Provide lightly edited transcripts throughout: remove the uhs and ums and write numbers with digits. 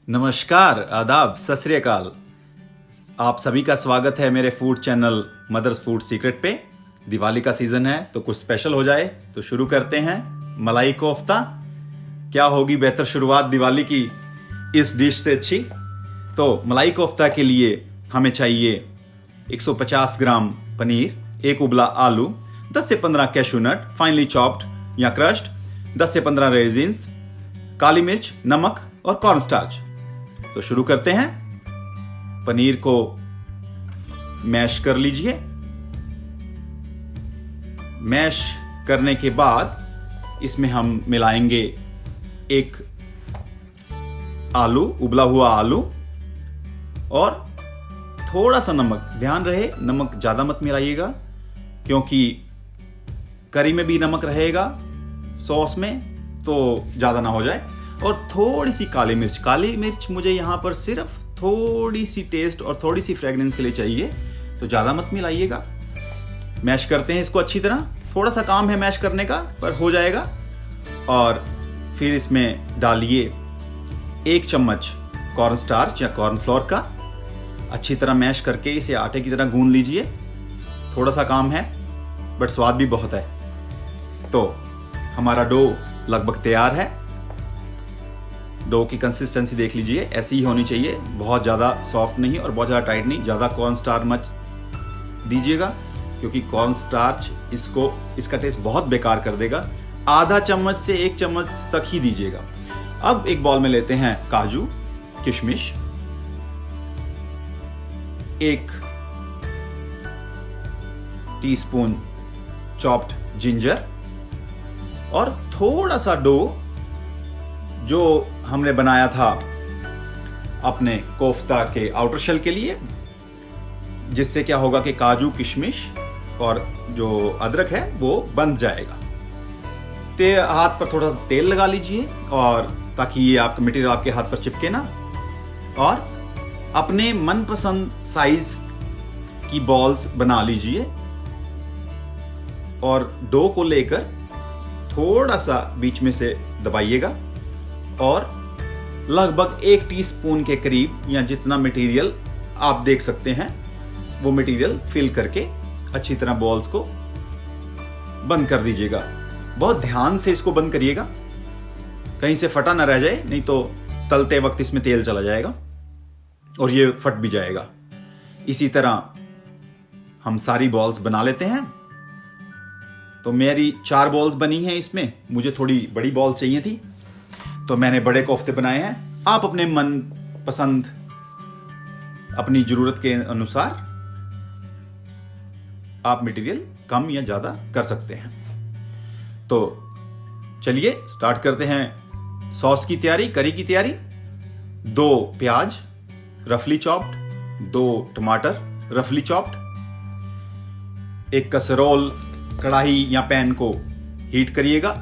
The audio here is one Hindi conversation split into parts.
नमस्कार, आदाब, सत श्री अकाल। आप सभी का स्वागत है मेरे food channel mother's food secret पे। दिवाली का सीज़न है तो कुछ स्पेशल हो जाए तो शुरू करते हैं। मलाई कोफ्ता। क्या होगी बेहतर शुरुआत दिवाली की इस डिश से अच्छी। तो मलाई कोफ्ता के लिए हमें चाहिए 150 ग्राम पनीर, एक उबला आलू, 10 से 15 कैशू नट फाइनली चॉप्ड या क्रश्ड, 10 से 15 रेजिन्स, काली मिर्च, नमक और कॉर्नस्टार्च। तो शुरू करते हैं। पनीर को मैश कर लीजिए। मैश करने के बाद इसमें हम मिलाएंगे एक आलू, उबला हुआ आलू और थोड़ा सा नमक। ध्यान रहे नमक ज्यादा मत मिलाइएगा क्योंकि करी में भी नमक रहेगा, सॉस में, तो ज्यादा ना हो जाए। और थोड़ी सी काली मिर्च। काली मिर्च मुझे यहाँ पर सिर्फ थोड़ी सी टेस्ट और थोड़ी सी फ्रेगनेंस के लिए चाहिए, तो ज़्यादा मत मिलाइएगा। मैश करते हैं इसको अच्छी तरह। थोड़ा सा काम है मैश करने का, पर हो जाएगा। और फिर इसमें डालिए 1 चम्मच कॉर्न स्टार्च या कॉर्न फ्लोर का। अच्छी तरह मैश करके इसे आटे की तरह गूंद लीजिए। थोड़ा सा काम है बट स्वाद भी बहुत है। तो हमारा डो लगभग तैयार है। डो की कंसिस्टेंसी देख लीजिए, ऐसी ही होनी चाहिए। बहुत ज़्यादा सॉफ्ट नहीं और बहुत ज़्यादा टाइट नहीं। ज़्यादा कॉर्न स्टार्च मत दीजिएगा क्योंकि कॉर्न स्टार्च इसका टेस्ट बहुत बेकार कर देगा। आधा चम्मच से 1 चम्मच तक ही दीजिएगा। अब एक बॉल में लेते हैं काजू, किशमिश, 1 टीस्पून चॉप्ड जिंजर और थोड़ा सा डो जो हमने बनाया था अपने कोफ्ता के आउटर शेल के लिए, जिससे क्या होगा कि काजू, किशमिश और जो अदरक है वो बंध जाएगा। हाथ पर थोड़ा सा तेल लगा लीजिए और ताकि ये आपका मटेरियल आपके हाथ पर चिपके ना। और अपने मनपसंद साइज की बॉल्स बना लीजिए और डो को लेकर थोड़ा सा बीच में से दबाइएगा और लगभग 1 टीस्पून के करीब या जितना मटेरियल आप देख सकते हैं वो मटेरियल फिल करके अच्छी तरह बॉल्स को बंद कर दीजिएगा। बहुत ध्यान से इसको बंद करिएगा, कहीं से फटा ना रह जाए, नहीं तो तलते वक्त इसमें तेल चला जाएगा और ये फट भी जाएगा। इसी तरह हम सारी बॉल्स बना लेते हैं। तो मेरी 4 बॉल्स बनी हैं इसमें। मुझे थोड़ी बड़ी बॉल चाहिए थी तो मैंने बड़े कोफ्ते बनाए हैं। आप अपने मन पसंद, अपनी जरूरत के अनुसार आप मटेरियल कम या ज्यादा कर सकते हैं। तो चलिए स्टार्ट करते हैं सॉस की तैयारी, करी की तैयारी। 2 प्याज रफली चॉप्ड, 2 टमाटर रफली चॉप्ड, 1 कैसरोल कढ़ाई या पैन को हीट करिएगा।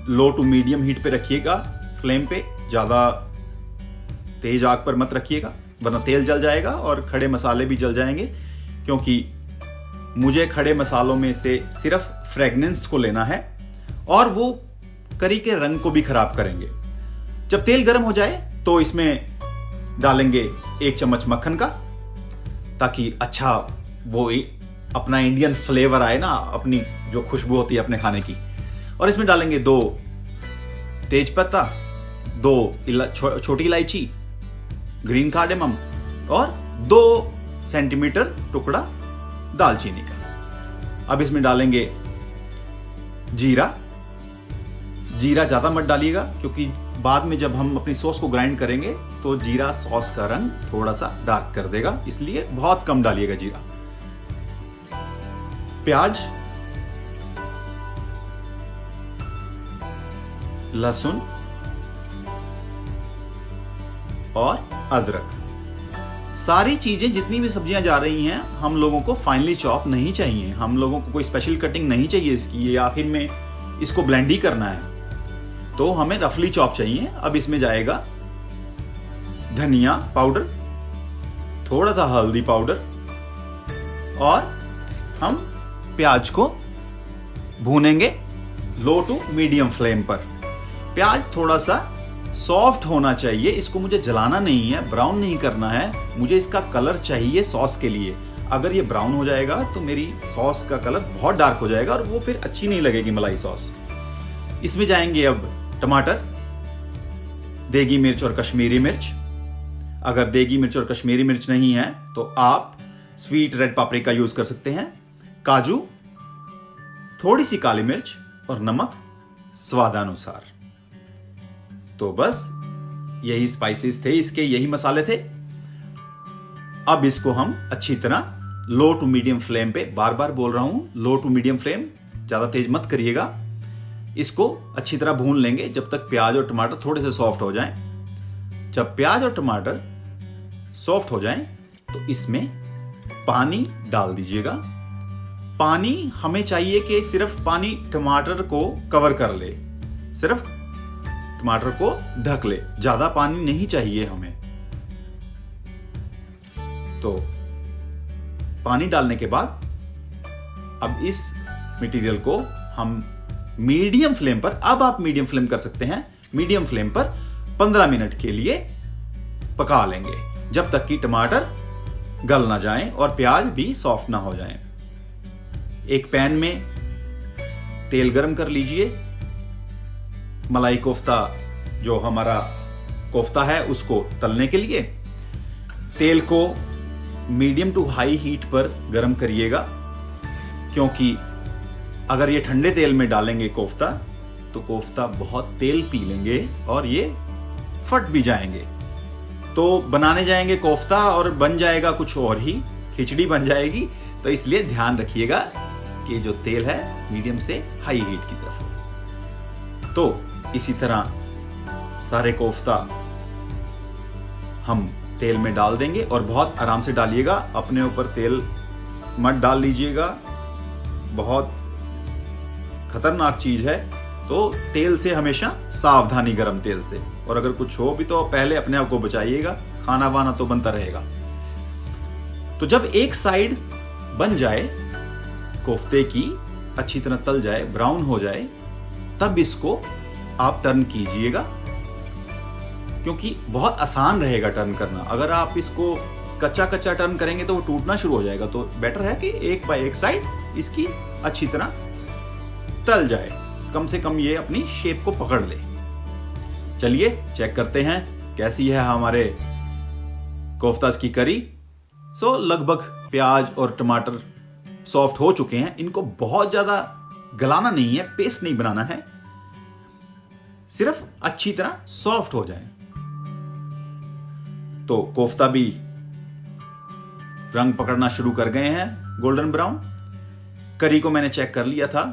लो टू मीडियम हीट पे रखिएगा फ्लेम पे, ज्यादा तेज आग पर मत रखिएगा वरना तेल जल जाएगा और खड़े मसाले भी जल जाएंगे। क्योंकि मुझे खड़े मसालों में से सिर्फ फ्रेगनेंस को लेना है और वो करी के रंग को भी खराब करेंगे। जब तेल गर्म हो जाए तो इसमें डालेंगे 1 चम्मच मक्खन का, ताकि अच्छा वो अपना इंडियन फ्लेवर आए ना, अपनी जो खुशबू होती है अपने खाने की। और इसमें डालेंगे 2 तेज पत्ता, 2 छोटी इलायची, ग्रीन कार्डेमम और 2 सेंटीमीटर टुकड़ा दालचीनी का। अब इसमें डालेंगे जीरा। जीरा ज्यादा मत डालिएगा क्योंकि बाद में जब हम अपनी सॉस को ग्राइंड करेंगे तो जीरा सॉस का रंग थोड़ा सा डार्क कर देगा, इसलिए बहुत कम डालिएगा जीरा। प्याज, लहसुन और अदरक, सारी चीजें जितनी भी सब्जियां जा रही हैं हम लोगों को फाइनली चॉप नहीं चाहिए। हम लोगों को कोई स्पेशल कटिंग नहीं चाहिए इसकी, ये आखिर में इसको ब्लेंड ही करना है तो हमें रफली चॉप चाहिए। अब इसमें जाएगा धनिया पाउडर, थोड़ा सा हल्दी पाउडर और हम प्याज को भूनेंगे लो टू मीडियम फ्लेम पर। प्याज थोड़ा सा सॉफ्ट होना चाहिए, इसको मुझे जलाना नहीं है, ब्राउन नहीं करना है, मुझे इसका कलर चाहिए सॉस के लिए। अगर ये ब्राउन हो जाएगा तो मेरी सॉस का कलर बहुत डार्क हो जाएगा और वो फिर अच्छी नहीं लगेगी मलाई सॉस। इसमें जाएंगे अब टमाटर, देगी मिर्च और कश्मीरी मिर्च। अगर देगी मिर्च और कश्मीरी मिर्च नहीं है तो आप स्वीट रेड पापरिका यूज कर सकते हैं, काजू, थोड़ी सी काली मिर्च और नमक स्वादानुसार। तो बस यही स्पाइसेस थे इसके, यही मसाले थे। अब इसको हम अच्छी तरह लो टू मीडियम फ्लेम पे, बार बार बोल रहा हूं लो टू मीडियम फ्लेम, ज्यादा तेज मत करिएगा। इसको अच्छी तरह भून लेंगे जब तक प्याज और टमाटर थोड़े से सॉफ्ट हो जाएं। जब प्याज और टमाटर सॉफ्ट हो जाएं तो इसमें पानी डाल दीजिएगा। पानी हमें चाहिए कि सिर्फ पानी टमाटर को कवर कर ले, सिर्फ टमाटर को ढक ले, ज्यादा पानी नहीं चाहिए हमें। तो पानी डालने के बाद अब इस मटेरियल को हम मीडियम फ्लेम पर, अब आप मीडियम फ्लेम कर सकते हैं, मीडियम फ्लेम पर 15 मिनट के लिए पका लेंगे, जब तक कि टमाटर गल ना जाएं और प्याज भी सॉफ्ट ना हो जाएं। एक पैन में तेल गरम कर लीजिए। मलाई कोफ्ता, जो हमारा कोफ्ता है, उसको तलने के लिए तेल को मीडियम टू हाई हीट पर गरम करिएगा, क्योंकि अगर ये ठंडे तेल में डालेंगे कोफ्ता तो कोफ्ता बहुत तेल पी लेंगे और ये फट भी जाएंगे। तो बनाने जाएंगे कोफ्ता और बन जाएगा कुछ और ही, खिचड़ी बन जाएगी। तो इसलिए ध्यान रखिएगा कि जो तेल है मीडियम से हाई हीट की तरफ हो। तो इसी तरह सारे कोफ्ता हम तेल में डाल देंगे और बहुत आराम से डालिएगा, अपने ऊपर तेल मत डाल लीजिएगा, बहुत खतरनाक चीज है। तो तेल से हमेशा सावधानी, गरम तेल से। और अगर कुछ हो भी तो पहले अपने आप को बचाइएगा, खाना वाना तो बनता रहेगा। तो जब एक साइड बन जाए कोफ्ते की, अच्छी तरह तल जाए, ब्राउन हो जाए, तब इसको आप टर्न कीजिएगा, क्योंकि बहुत आसान रहेगा टर्न करना। अगर आप इसको कच्चा कच्चा टर्न करेंगे तो वो टूटना शुरू हो जाएगा। तो बेटर है कि एक बाय एक साइड इसकी अच्छी तरह तल जाए, कम से कम ये अपनी शेप को पकड़ ले। चलिए चेक करते हैं कैसी है हमारे कोफ्तास की करी। लगभग प्याज और टमाटर सॉफ्ट हो चुके हैं। इनको बहुत ज्यादा गलाना नहीं है, पेस्ट नहीं बनाना है, सिर्फ अच्छी तरह सॉफ्ट हो जाए। तो कोफ्ता भी रंग पकड़ना शुरू कर गए हैं, गोल्डन ब्राउन। करी को मैंने चेक कर लिया था,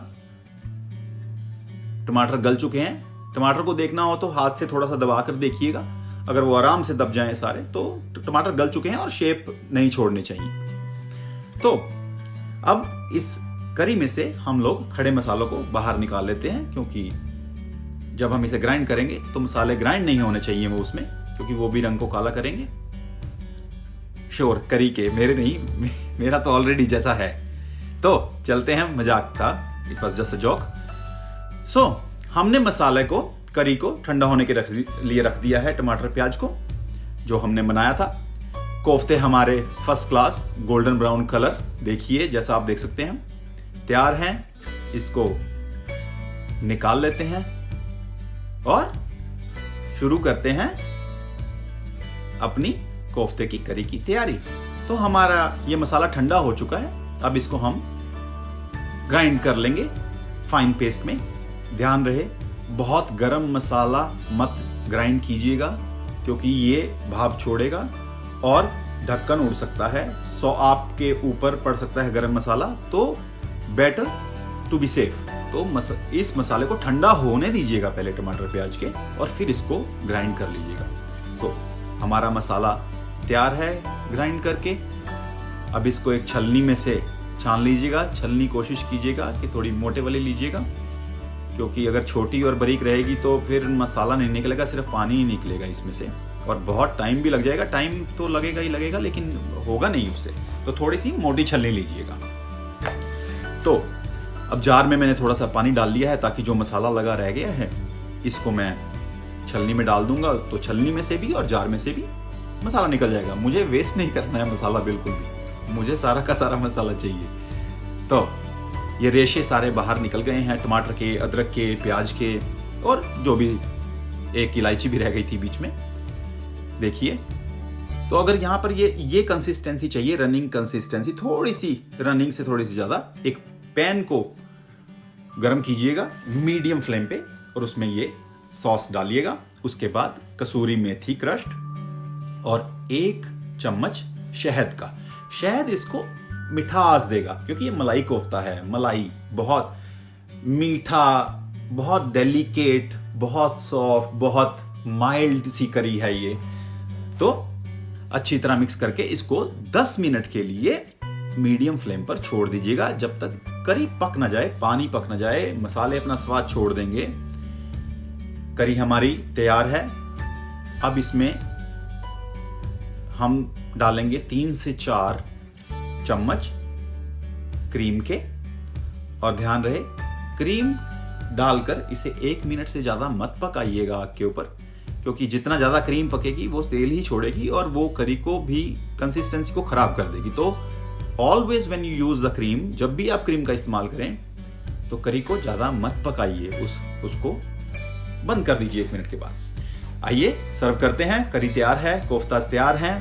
टमाटर गल चुके हैं। टमाटर को देखना हो तो हाथ से थोड़ा सा दबा कर देखिएगा, अगर वो आराम से दब जाएं सारे तो टमाटर गल चुके हैं और शेप नहीं छोड़ने चाहिए। तो अब इस करी में से हम लोग खड़े मसालों को बाहर निकाल लेते हैं, क्योंकि जब हम इसे ग्राइंड करेंगे तो मसाले ग्राइंड नहीं होने चाहिए वो उसमें, क्योंकि वो भी रंग को काला करेंगे। श्योर करी के, मेरे नहीं, मेरा तो ऑलरेडी जैसा है। तो चलते हैं, मजाक था, it was just a joke. हमने मसाले को, करी को ठंडा होने के लिए रख दिया है, टमाटर प्याज को जो हमने बनाया था। कोफ्ते हमारे first class golden brown colour, देखिए जैसा आप देख सकते हैं, तैयार हैं। इसको निकाल लेते हैं और शुरू करते हैं अपनी कोफ्ते की करी की तैयारी। तो हमारा ये मसाला ठंडा हो चुका है, अब इसको हम ग्राइंड कर लेंगे फाइन पेस्ट में। ध्यान रहे बहुत गरम मसाला मत ग्राइंड कीजिएगा, क्योंकि ये भाप छोड़ेगा और ढक्कन उड़ सकता है, सो आपके ऊपर पड़ सकता है गरम मसाला। तो बेटर टू बी सेफ, तो इस मसाले को ठंडा होने दीजिएगा पहले टमाटर प्याज के, और फिर इसको ग्राइंड कर लीजिएगा। तो हमारा मसाला तैयार है ग्राइंड करके। अब इसको एक छलनी में से छान लीजिएगा। छलनी कोशिश कीजिएगा कि थोड़ी मोटे वाली लीजिएगा, क्योंकि अगर छोटी और बारीक रहेगी तो फिर मसाला नहीं निकलेगा, सिर्फ पानी ही निकलेगा इसमें से, और बहुत टाइम भी लग जाएगा। टाइम तो लगेगा ही लगेगा, लेकिन होगा नहीं उससे। तो थोड़ी सी मोटी छलनी लीजिएगा। तो अब जार में मैंने थोड़ा सा पानी डाल लिया है, ताकि जो मसाला लगा रह गया है इसको मैं छलनी में डाल दूंगा तो छलनी में से भी और जार में से भी मसाला निकल जाएगा। मुझे वेस्ट नहीं करना है मसाला बिल्कुल भी, मुझे सारा का सारा मसाला चाहिए। तो ये रेशे सारे बाहर निकल गए हैं टमाटर के, अदरक के, प्याज के, और जो भी एक इलायची भी रह गई थी बीच में, देखिए। तो अगर यहाँ पर ये कंसिस्टेंसी चाहिए, रनिंग कंसिस्टेंसी, थोड़ी सी रनिंग से थोड़ी सी ज़्यादा, एक पैन को गर्म कीजिएगा मीडियम फ्लेम पे और उसमें ये सॉस डालिएगा। उसके बाद कसूरी मेथी क्रश्ड और 1 चम्मच शहद का। शहद इसको मिठास देगा क्योंकि ये मलाई कोफ्ता है। मलाई बहुत मीठा, बहुत डेलिकेट, बहुत सॉफ्ट, बहुत माइल्ड सी करी है ये। तो अच्छी तरह मिक्स करके इसको 10 मिनट के लिए मीडियम फ्लेम पर छोड़ दीजिएगा, जब तक करी पक ना जाए, पानी पक ना जाए, मसाले अपना स्वाद छोड़ देंगे। करी हमारी तैयार है। अब इसमें हम डालेंगे 3 से 4 चम्मच क्रीम के, और ध्यान रहे क्रीम डालकर इसे 1 मिनट से ज्यादा मत पकाइएगा आग के ऊपर, क्योंकि जितना ज्यादा क्रीम पकेगी वो तेल ही छोड़ेगी और वो करी को भी कंसिस्टेंसी को खराब कर देगी। तो always when you use the cream, जब भी आप क्रीम का इस्तेमाल करें तो करी को ज्यादा मत पकाइए, उसको बंद कर दीजिए 1 मिनट के बाद। आइए सर्व करते हैं। करी तैयार है, कोफ्ता तैयार है।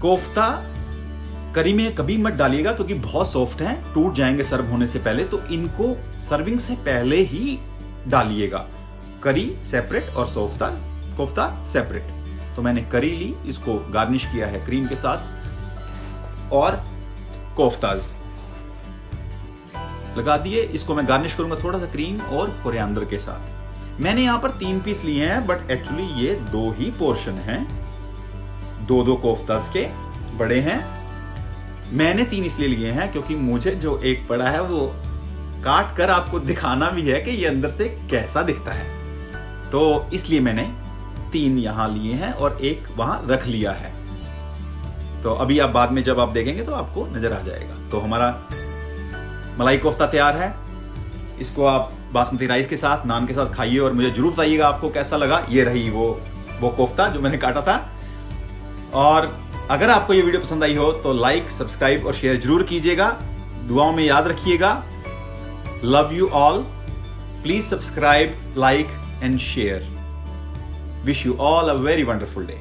कोफ्ता करी में कभी मत डालिएगा क्योंकि बहुत सॉफ्ट हैं, टूट जाएंगे सर्व होने से पहले, तो इनको सर्विंग से पहले ही डालिएगा। करी सेपरेट और कोफ्ता सेपरेट। तो मैंने करी ली, इसको गार्निश किया है क्रीम के साथ, और कोफ्ताज लगा दिए। इसको मैं गार्निश करूंगा थोड़ा सा क्रीम और कोरिएंडर के साथ। मैंने यहां पर 3 पीस लिए हैं, बट एक्चुअली ये 2 ही पोर्शन हैं, 2 कोफ्ताज के बड़े हैं। मैंने 3 इसलिए लिए हैं क्योंकि मुझे जो एक पड़ा है वो काट कर आपको दिखाना भी है कि ये अंदर से कैसा दिखता है, तो इसलिए मैंने 3 यहां लिए हैं और 1 वहां रख लिया है। तो अभी आप बाद में जब आप देखेंगे तो आपको नजर आ जाएगा। तो हमारा मलाई कोफ्ता तैयार है। इसको आप बासमती राइस के साथ, नान के साथ खाइए और मुझे जरूर बताइएगा आपको कैसा लगा। ये रही वो कोफ्ता जो मैंने काटा था। और अगर आपको ये वीडियो पसंद आई हो तो लाइक, सब्सक्राइब और शेयर जरूर कीजिएगा। दुआओं में याद रखिएगा। Love you all. Please subscribe, like and share. Wish you all a very wonderful day.